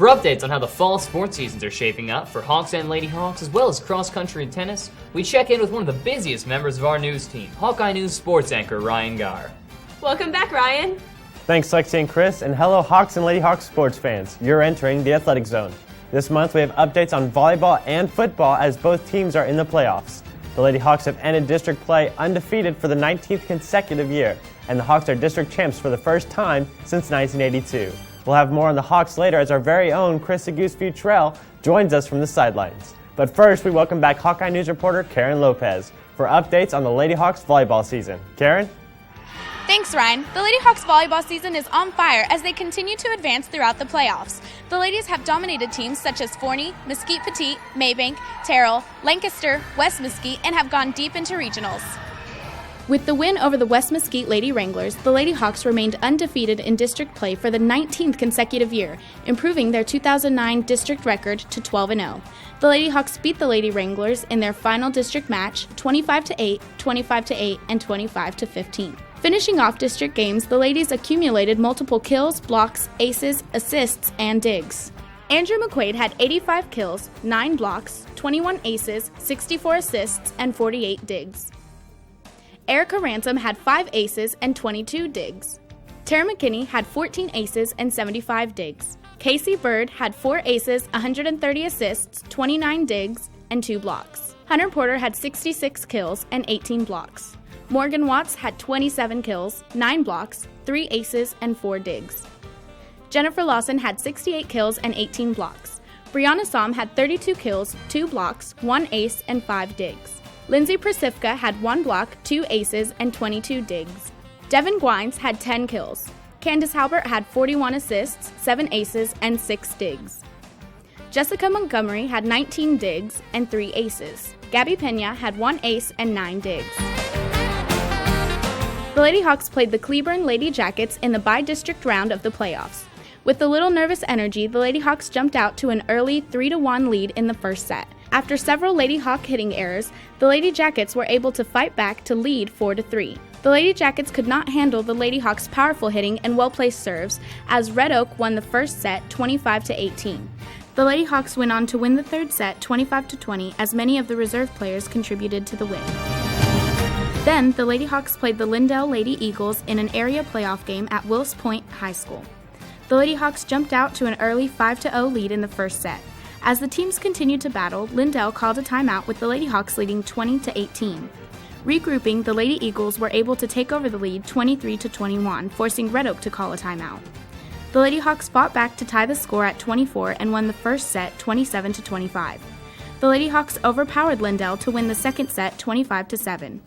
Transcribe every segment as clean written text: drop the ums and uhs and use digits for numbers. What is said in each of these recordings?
For updates on how the fall sports seasons are shaping up for Hawks and Lady Hawks, as well as cross-country and tennis, we check in with one of the busiest members of our news team, Hawkeye News sports anchor Ryan Garr. Welcome back, Ryan. Thanks, Lexi and Chris, and hello Hawks and Lady Hawks sports fans. You're entering the Athletic Zone. This month we have updates on volleyball and football as both teams are in the playoffs. The Lady Hawks have ended district play undefeated for the 19th consecutive year, and the Hawks are district champs for the first time since 1982. We'll have more on the Hawks later as our very own Chris Goose-Futrell joins us from the sidelines. But first, we welcome back Hawkeye News reporter Karen Lopez for updates on the Lady Hawks volleyball season. Karen? Thanks, Ryan. The Lady Hawks volleyball season is on fire as they continue to advance throughout the playoffs. The ladies have dominated teams such as Forney, Mesquite Petite, Maybank, Terrell, Lancaster, West Mesquite, and have gone deep into regionals. With the win over the West Mesquite Lady Wranglers, the Lady Hawks remained undefeated in district play for the 19th consecutive year, improving their 2009 district record to 12-0. The Lady Hawks beat the Lady Wranglers in their final district match 25-8, 25-8, and 25-15. Finishing off district games, the ladies accumulated multiple kills, blocks, aces, assists, and digs. Andrew McQuaid had 85 kills, 9 blocks, 21 aces, 64 assists, and 48 digs. Erica Ransom had 5 aces and 22 digs. Tara McKinney had 14 aces and 75 digs. Casey Bird had 4 aces, 130 assists, 29 digs, and 2 blocks. Hunter Porter had 66 kills and 18 blocks. Morgan Watts had 27 kills, 9 blocks, 3 aces, and 4 digs. Jennifer Lawson had 68 kills and 18 blocks. Brianna Som had 32 kills, 2 blocks, 1 ace, and 5 digs. Lindsay Persifka had 1 block, 2 aces, and 22 digs. Devin Gwines had 10 kills. Candace Halbert had 41 assists, 7 aces, and 6 digs. Jessica Montgomery had 19 digs and 3 aces. Gabby Pena had 1 ace and 9 digs. The Lady Hawks played the Cleburne Lady Jackets in the bi-district round of the playoffs. With a little nervous energy, the Lady Hawks jumped out to an early 3-1 lead in the first set. After several Lady Hawk hitting errors, the Lady Jackets were able to fight back to lead 4-3. The Lady Jackets could not handle the Lady Hawks' powerful hitting and well-placed serves, as Red Oak won the first set 25-18. The Lady Hawks went on to win the third set 25-20, as many of the reserve players contributed to the win. Then, the Lady Hawks played the Lindell Lady Eagles in an area playoff game at Wills Point High School. The Lady Hawks jumped out to an early 5-0 lead in the first set. As the teams continued to battle, Lindell called a timeout with the Lady Hawks leading 20-18. Regrouping, the Lady Eagles were able to take over the lead 23-21, forcing Red Oak to call a timeout. The Lady Hawks fought back to tie the score at 24 and won the first set 27-25. The Lady Hawks overpowered Lindell to win the second set 25-7.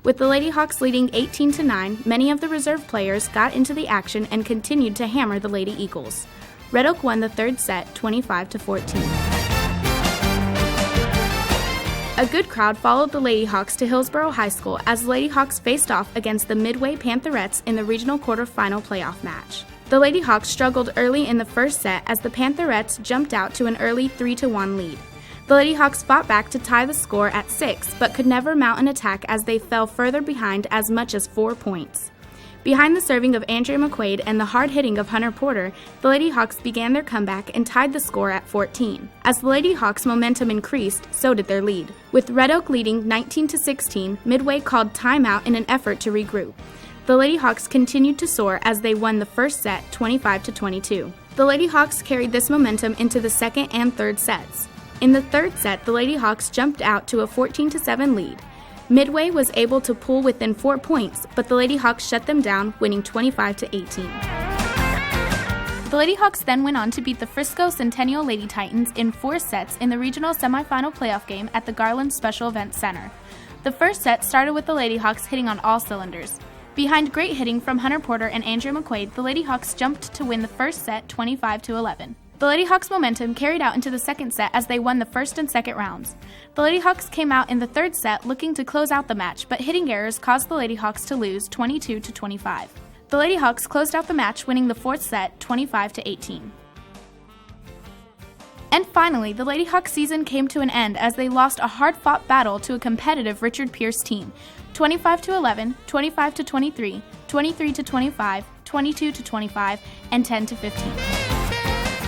With the Lady Hawks leading 18-9, many of the reserve players got into the action and continued to hammer the Lady Eagles. Red Oak won the third set 25-14. A good crowd followed the Lady Hawks to Hillsborough High School as the Lady Hawks faced off against the Midway Pantherettes in the regional quarterfinal playoff match. The Lady Hawks struggled early in the first set as the Pantherettes jumped out to an early 3-1 lead. The Lady Hawks fought back to tie the score at 6, but could never mount an attack as they fell further behind as much as 4 points. Behind the serving of Andrea McQuaid and the hard hitting of Hunter Porter, the Lady Hawks began their comeback and tied the score at 14. As the Lady Hawks' momentum increased, so did their lead. With Red Oak leading 19-16, Midway called timeout in an effort to regroup. The Lady Hawks continued to soar as they won the first set 25-22. The Lady Hawks carried this momentum into the second and third sets. In the third set, the Lady Hawks jumped out to a 14-7 lead. Midway was able to pull within 4 points, but the Lady Hawks shut them down, winning 25-18. The Lady Hawks then went on to beat the Frisco Centennial Lady Titans in 4 sets in the regional semifinal playoff game at the Garland Special Events Center. The first set started with the Lady Hawks hitting on all cylinders. Behind great hitting from Hunter Porter and Andrea McQuaid, the Lady Hawks jumped to win the first set 25-11. The Lady Hawks' momentum carried out into the second set as they won the first and second rounds. The Lady Hawks came out in the third set looking to close out the match, but hitting errors caused the Lady Hawks to lose 22-25. The Lady Hawks closed out the match, winning the fourth set 25-18. And finally, the Lady Hawks season came to an end as they lost a hard-fought battle to a competitive Richard Pierce team, 25-11, 25-23, 23-25, 22-25, and 10-15.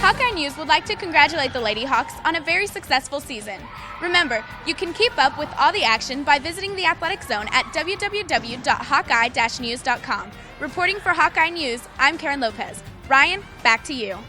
Hawkeye News would like to congratulate the Lady Hawks on a very successful season. Remember, you can keep up with all the action by visiting the Athletic Zone at www.hawkeye-news.com. Reporting for Hawkeye News, I'm Karen Lopez. Ryan, back to you.